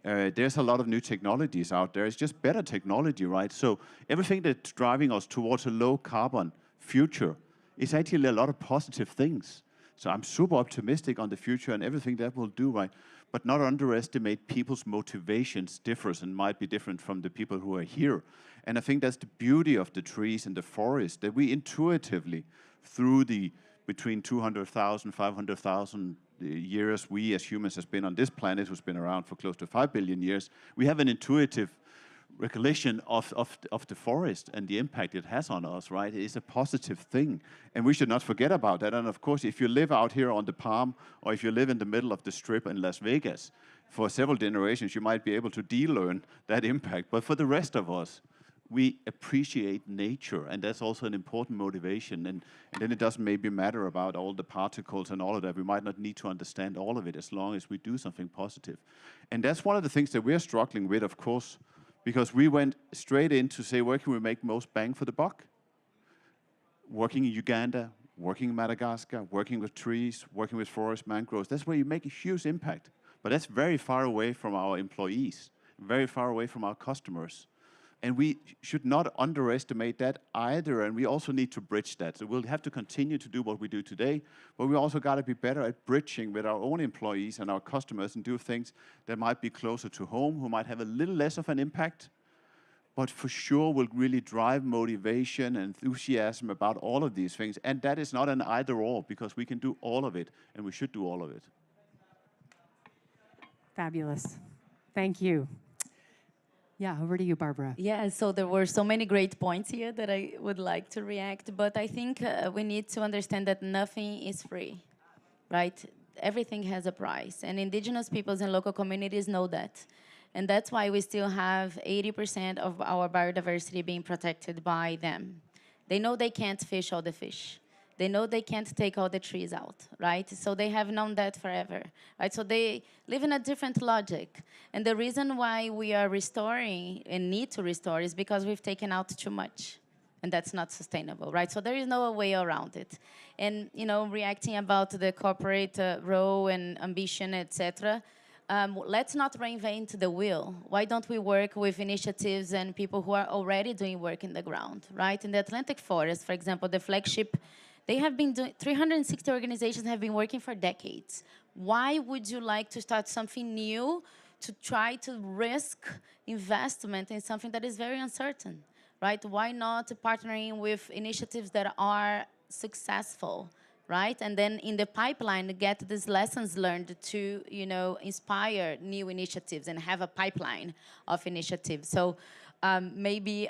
There's a lot of new technologies out there. It's just better technology, right? So everything that's driving us towards a low-carbon future is actually a lot of positive things. So I'm super optimistic on the future and everything that will do, right? But not underestimate people's motivations differs and might be different from the people who are here. And I think that's the beauty of the trees and the forest, that we intuitively, through the between 200,000, 500,000 years we as humans has been on this planet, who's been around for close to 5 billion years, we have an intuitive recollection of the forest and the impact it has on us, right? It is a positive thing, and we should not forget about that. And of course, if you live out here on the Palm, or if you live in the middle of the Strip in Las Vegas, for several generations, you might be able to de-learn that impact. But for the rest of us, we appreciate nature, and that's also an important motivation. And then it doesn't maybe matter about all the particles and all of that. We might not need to understand all of it as long as we do something positive. And that's one of the things that we're struggling with, of course, because we went straight in to say, where can we make most bang for the buck? Working in Uganda, working in Madagascar, working with trees, working with forest mangroves, that's where you make a huge impact. But that's very far away from our employees, very far away from our customers. And we should not underestimate that either, and we also need to bridge that. So we'll have to continue to do what we do today, but we also got to be better at bridging with our own employees and our customers and do things that might be closer to home, who might have a little less of an impact, but for sure will really drive motivation and enthusiasm about all of these things. And that is not an either-or, because we can do all of it, and we should do all of it. Fabulous. Thank you. Yeah, over to you, Barbara. Yeah, so there were so many great points here that I would like to react, but I think we need to understand that nothing is free, right? Everything has a price, and indigenous peoples and local communities know that. And that's why we still have 80% of our biodiversity being protected by them. They know they can't fish all the fish. They know they can't take all the trees out, right? So they have known that forever, right? So they live in a different logic. And the reason why we are restoring and need to restore is because we've taken out too much. And that's not sustainable, right? So there is no way around it. And, reacting about the corporate role and ambition, etc., let's not reinvent the wheel. Why don't we work with initiatives and people who are already doing work in the ground, right? In the Atlantic Forest, for example, the flagship, they have been doing, 360 organizations have been working for decades. Why would you like to start something new to try to risk investment in something that is very uncertain, right? Why not partnering with initiatives that are successful, right? And then in the pipeline, get these lessons learned to, inspire new initiatives and have a pipeline of initiatives. So maybe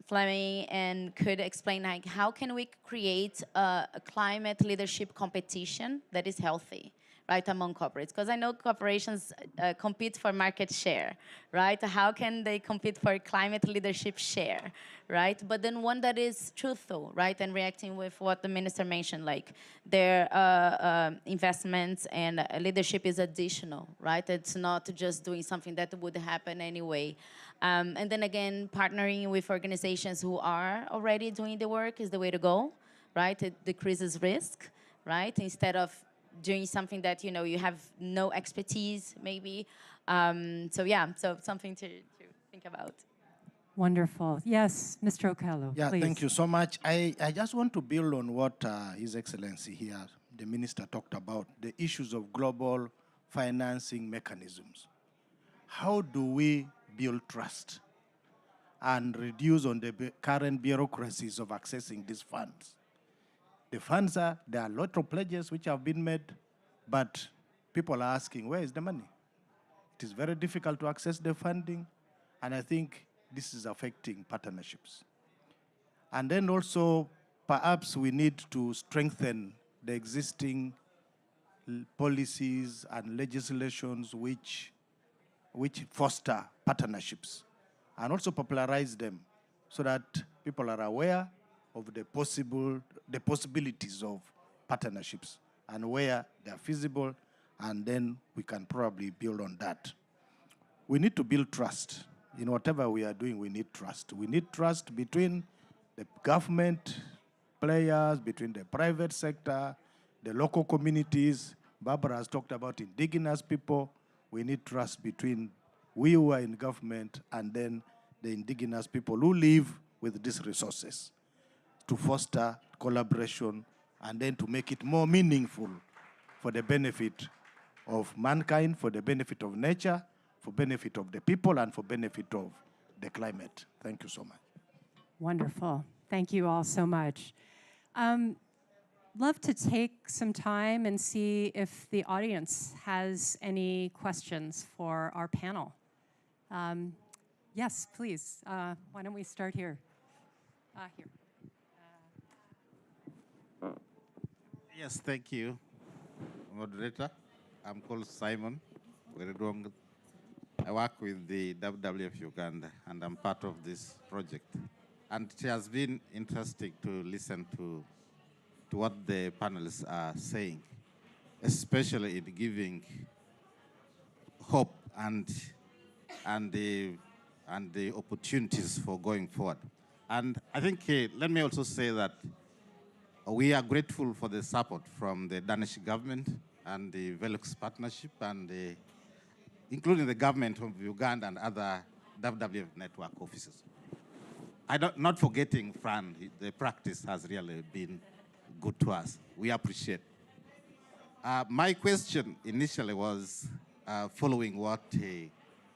Fleming and could explain like how can we create a climate leadership competition that is healthy, right, among corporates? Because I know corporations compete for market share, right? How can they compete for climate leadership share, right? But then one that is truthful, right, and reacting with what the minister mentioned, like their investments and leadership is additional, right? It's not just doing something that would happen anyway. And then again, partnering with organizations who are already doing the work is the way to go, right? It decreases risk, right? Instead of doing something that, you know, you have no expertise, maybe. So yeah, so something to think about. Wonderful. Yes, Mr. Okello, Yeah, please. thank you so much. I just want to build on what His Excellency here, the Minister, talked about, the issues of global financing mechanisms. How do we build trust and reduce on the current bureaucracies of accessing these funds? The funds there are a lot of pledges which have been made, but people are asking, where is the money? It is very difficult to access the funding, and I think this is affecting partnerships. And then also, perhaps we need to strengthen the existing policies and legislations which foster partnerships, and also popularize them so that people are aware of the possibilities of partnerships and where they're feasible, and then we can probably build on that. We need to build trust. In whatever we are doing, we need trust. We need trust between the government players, between the private sector, the local communities. Barbara has talked about indigenous people. We need trust between we who are in government and then the indigenous people who live with these resources, to foster collaboration and then to make it more meaningful for the benefit of mankind, for the benefit of nature, for benefit of the people, and for benefit of the climate. Thank you so much. Wonderful. Thank you all so much. Love to take some time and see if the audience has any questions for our panel. Yes, please. Why don't we start here? Here. Yes, thank you, moderator. I'm called Simon Weredwong. I work with the WWF Uganda, and I'm part of this project. And it has been interesting to listen to what the panelists are saying, especially in giving hope and the opportunities for going forward. And I think, let me also say that we are grateful for the support from the Danish government and the Velux partnership, and including the government of Uganda and other WWF network offices. Not forgetting Fran, the practice has really been good to us. We appreciate. My question initially was following what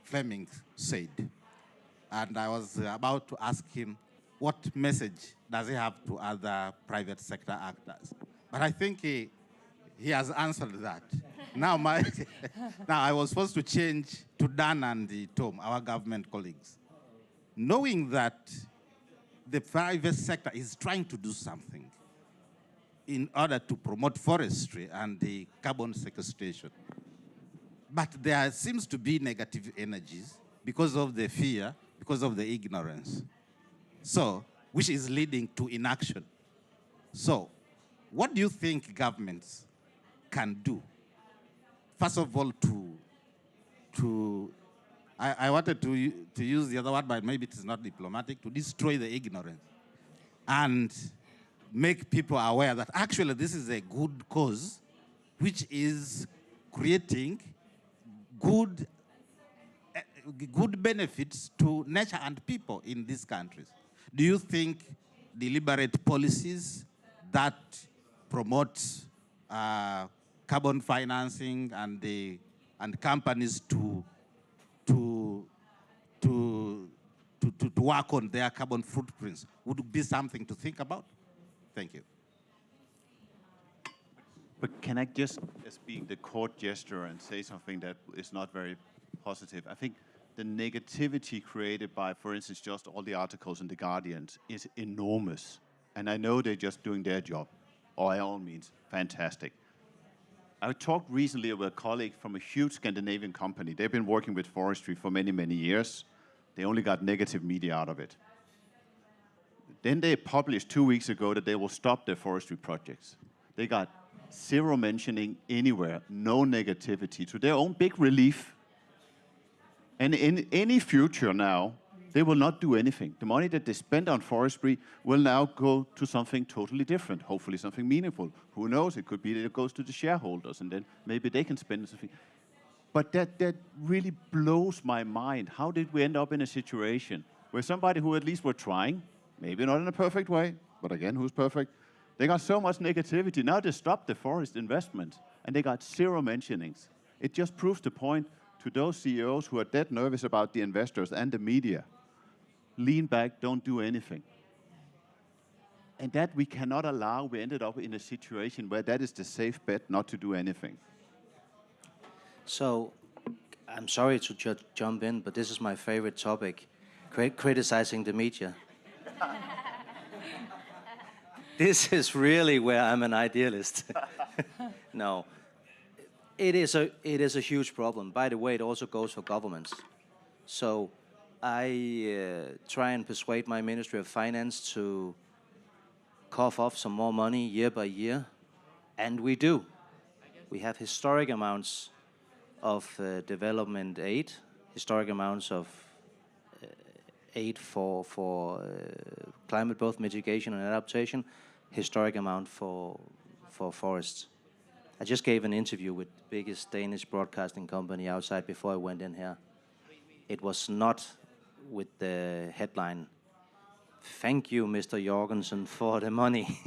Fleming said. And I was about to ask him, what message does he have to other private sector actors? But I think he has answered that. Now, now I was supposed to change to Dan and Tom, our government colleagues. Knowing that the private sector is trying to do something in order to promote forestry and the carbon sequestration. But there seems to be negative energies because of the fear, because of the ignorance. So, which is leading to inaction. So, what do you think governments can do? First of all, I wanted to use the other word, but maybe it is not diplomatic, to destroy the ignorance and make people aware that actually this is a good cause which is creating good benefits to nature and people in these countries. Do you think deliberate policies that promote carbon financing and companies to work on their carbon footprints would be something to think about? Thank you. But can I just, as being the court gesture, and say something that is not very positive? I think the negativity created by, for instance, just all the articles in The Guardian is enormous. And I know they're just doing their job, or by all means, fantastic. I talked recently with a colleague from a huge Scandinavian company. They've been working with forestry for many, many years. They only got negative media out of it. Then they published 2 weeks ago that they will stop their forestry projects. They got zero mentioning anywhere, no negativity, to their own big relief. And in any future now, they will not do anything. The money that they spend on forestry will now go to something totally different, hopefully something meaningful. Who knows, it could be that it goes to the shareholders, and then maybe they can spend something. But that really blows my mind. How did we end up in a situation where somebody who at least were trying, maybe not in a perfect way, but again, who's perfect? They got so much negativity. Now they stopped the forest investment, and they got zero mentionings. It just proves the point to those CEOs who are dead nervous about the investors and the media. Lean back, don't do anything. And that we cannot allow. We ended up in a situation where that is the safe bet not to do anything. So, I'm sorry to jump in, but this is my favorite topic, criticizing the media. This is really where I'm an idealist. No, it is a huge problem. By the way, it also goes for governments. So I try and persuade my Ministry of Finance to cough off some more money year by year, and we do. We have historic amounts of development aid, historic amounts of aid for climate, both mitigation and adaptation, historic amount for forests. I just gave an interview with the biggest Danish broadcasting company outside before I went in here. It was not with the headline, "Thank you, Mr. Jorgensen, for the money."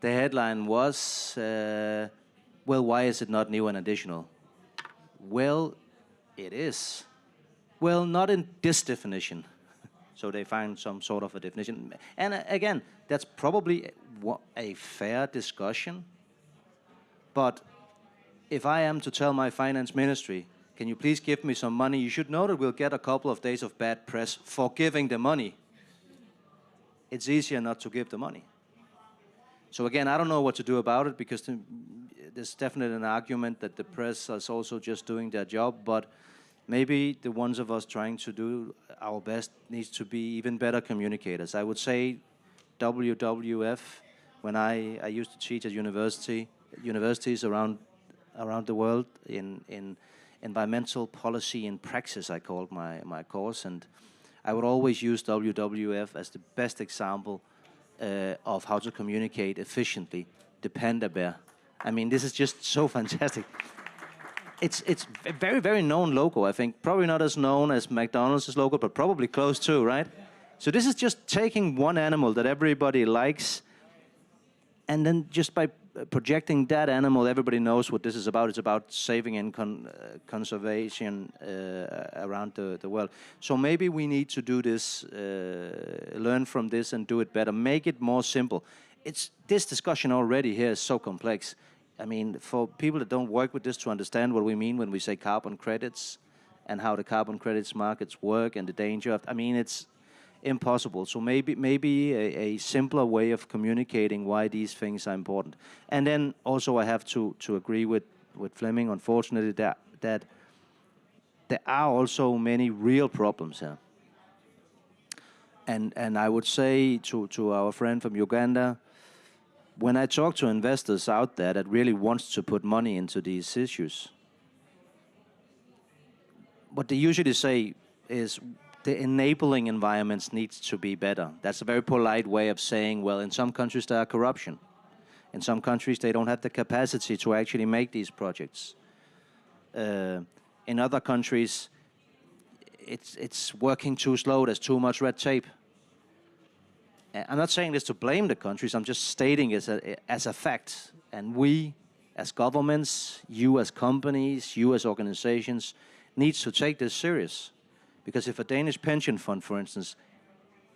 The headline was, well, why is it not new and additional? Well, it is. Well, not in this definition. So they find some sort of a definition. And again, that's probably a fair discussion. But if I am to tell my finance ministry, can you please give me some money? You should know that we'll get a couple of days of bad press for giving the money. It's easier not to give the money. So again, I don't know what to do about it, because there's definitely an argument that the press is also just doing their job, but maybe the ones of us trying to do our best needs to be even better communicators. I would say WWF, when I used to teach at universities around the world in environmental policy in praxis, I called my course, and I would always use WWF as the best example of how to communicate efficiently. The panda bear. I mean, this is just so fantastic. It's a very, very known logo, I think. Probably not as known as McDonald's logo, but probably close to, right? So this is just taking one animal that everybody likes, and then just by projecting that animal, everybody knows what this is about. It's about saving and conservation around the world. So maybe we need to do this, learn from this and do it better. Make it more simple. This discussion already here is so complex. I mean, for people that don't work with this to understand what we mean when we say carbon credits and how the carbon credits markets work and the danger of, I mean, it's impossible. So maybe a simpler way of communicating why these things are important. And then also I have to agree with Fleming, unfortunately, that there are also many real problems here. And I would say to our friend from Uganda, when I talk to investors out there that really wants to put money into these issues, what they usually say is the enabling environments needs to be better. That's a very polite way of saying, well, in some countries there are corruption. In some countries they don't have the capacity to actually make these projects. In other countries, it's working too slow. There's too much red tape. I'm not saying this to blame the countries. I'm just stating it as a fact. And we, as governments, you as companies, you as organizations, needs to take this serious. Because if a Danish pension fund, for instance,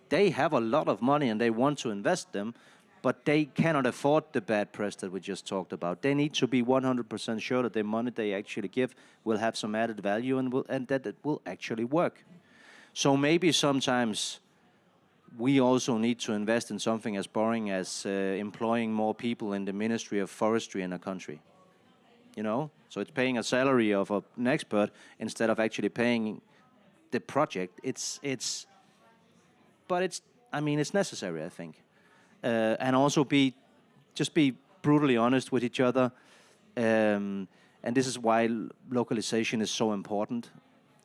they have a lot of money and they want to invest them, but they cannot afford the bad press that we just talked about. They need to be 100% sure that the money they actually give will have some added value and that it will actually work. So maybe sometimes we also need to invest in something as boring as employing more people in the Ministry of Forestry in a country. You know, so it's paying a salary of an expert instead of actually paying the project. I mean, it's necessary, I think. And also be brutally honest with each other. And this is why localization is so important.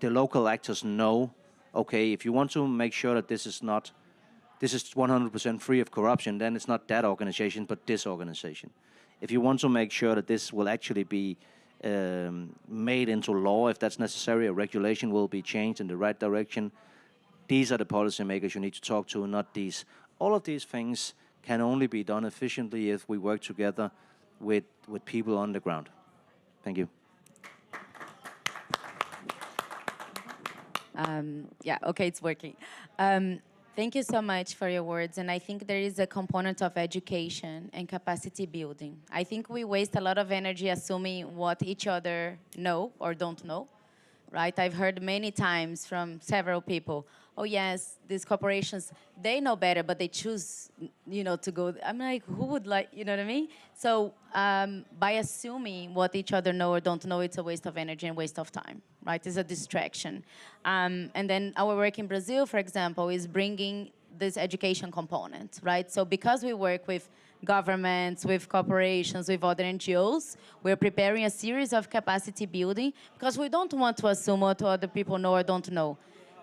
The local actors know, okay, if you want to make sure that this is 100% free of corruption, then it's not that organization, but this organization. If you want to make sure that this will actually be made into law, if that's necessary, a regulation will be changed in the right direction, these are the policymakers you need to talk to, not these. All of these things can only be done efficiently if we work together with people on the ground. Thank you. Yeah, okay, it's working. Thank you so much for your words. And I think there is a component of education and capacity building. I think we waste a lot of energy assuming what each other know or don't know, right? I've heard many times from several people, oh yes, these corporations, they know better, but they choose, to go. I'm like, who would like, you know what I mean? So by assuming what each other know or don't know, it's a waste of energy and waste of time, right? It's a distraction. And then our work in Brazil, for example, is bringing this education component, right? So because we work with governments, with corporations, with other NGOs, we're preparing a series of capacity building because we don't want to assume what other people know or don't know.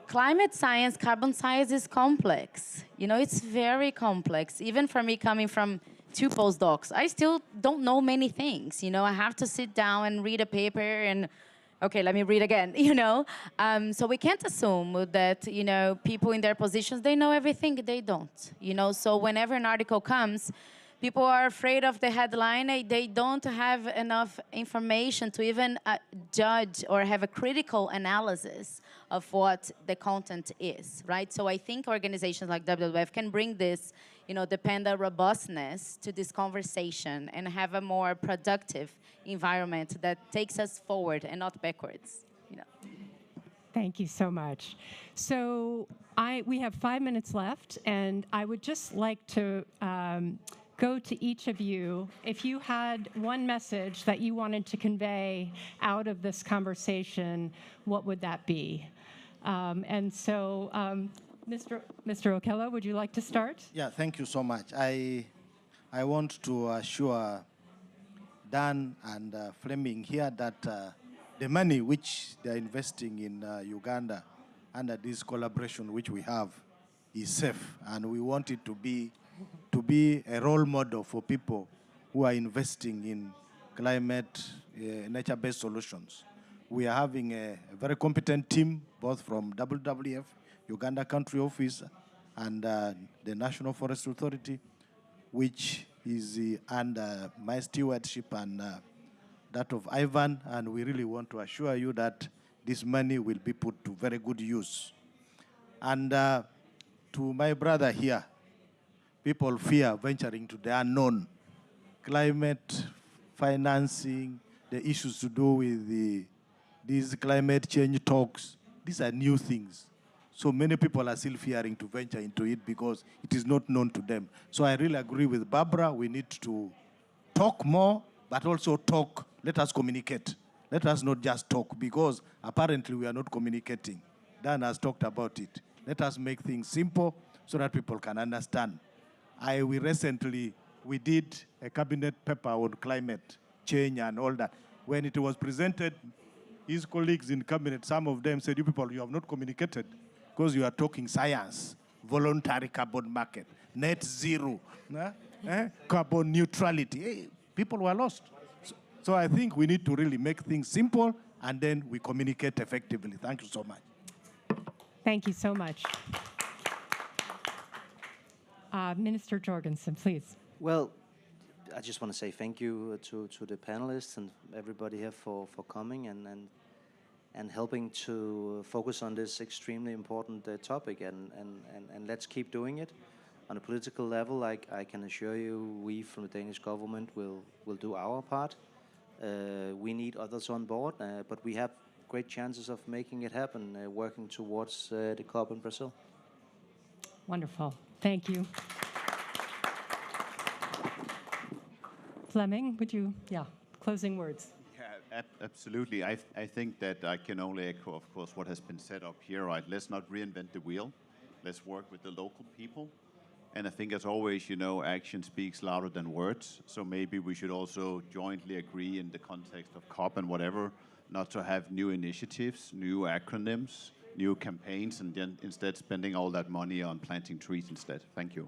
Climate science, carbon science is complex. It's very complex. Even for me coming from 2 postdocs, I still don't know many things. I have to sit down and read a paper and, okay, let me read again, So we can't assume that, people in their positions, they know everything. They don't, So whenever an article comes, people are afraid of the headline. They don't have enough information to even judge or have a critical analysis of what the content is, right? So I think organizations like WWF can bring this, the panda robustness to this conversation and have a more productive environment that takes us forward and not backwards. Thank you so much. So we have 5 minutes left, and I would just like to go to each of you. If you had one message that you wanted to convey out of this conversation, what would that be? Mr. Okello, would you like to start? Yeah, thank you so much. I want to assure Dan and Fleming here that the money which they're investing in Uganda under this collaboration which we have is safe, and we want it to be a role model for people who are investing in climate, nature-based solutions. We are having a very competent team, both from WWF, Uganda Country Office, and the National Forest Authority, which is under my stewardship and that of Ivan, and we really want to assure you that this money will be put to very good use. And to my brother here, people fear venturing to the unknown. Climate financing, the issues to do with these climate change talks, these are new things. So many people are still fearing to venture into it because it is not known to them. So I really agree with Barbara. We need to talk more, but also talk. Let us communicate. Let us not just talk, because apparently we are not communicating. Dan has talked about it. Let us make things simple so that people can understand. We did a cabinet paper on climate change and all that. When it was presented, his colleagues in cabinet, some of them said, you people, you have not communicated because you are talking science, voluntary carbon market, net zero, carbon neutrality. People were lost. So I think we need to really make things simple, and then we communicate effectively. Thank you so much. Thank you so much. Minister Jorgensen, please. Well, I just want to say thank you to the panelists and everybody here for coming and helping to focus on this extremely important topic, and let's keep doing it. On a political level, I can assure you, we from the Danish government will do our part. We need others on board, but we have great chances of making it happen, working towards the COP in Brazil. Wonderful. Thank you. Fleming, would you, closing words. Yeah, absolutely. I think that I can only echo, of course, what has been said up here, right? Let's not reinvent the wheel. Let's work with the local people. And I think, as always, action speaks louder than words. So maybe we should also jointly agree in the context of COP and whatever, not to have new initiatives, new acronyms, new campaigns, and then instead spending all that money on planting trees instead. Thank you.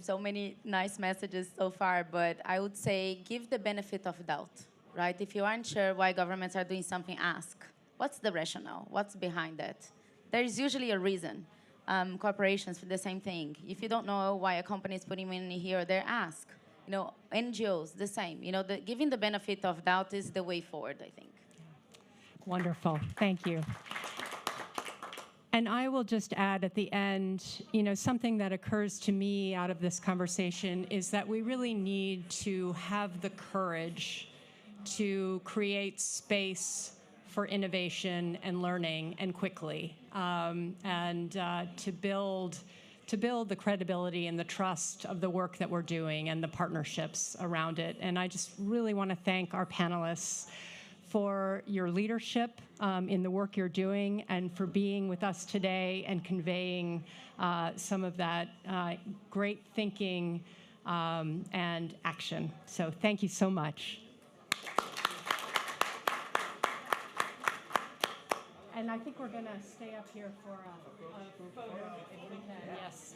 So many nice messages so far, but I would say give the benefit of doubt, right? If you aren't sure why governments are doing something, ask. What's the rationale? What's behind that? There's usually a reason. Corporations for the same thing. If you don't know why a company is putting money here or there, ask. NGOs, the same. Giving the benefit of doubt is the way forward, I think. Wonderful. Thank you. And I will just add at the end, something that occurs to me out of this conversation is that we really need to have the courage to create space for innovation and learning, and quickly, and to build the credibility and the trust of the work that we're doing and the partnerships around it. And I just really want to thank our panelists for your leadership in the work you're doing, and for being with us today and conveying some of that great thinking and action. So thank you so much. And I think we're going to stay up here for a photo if we can. Yes.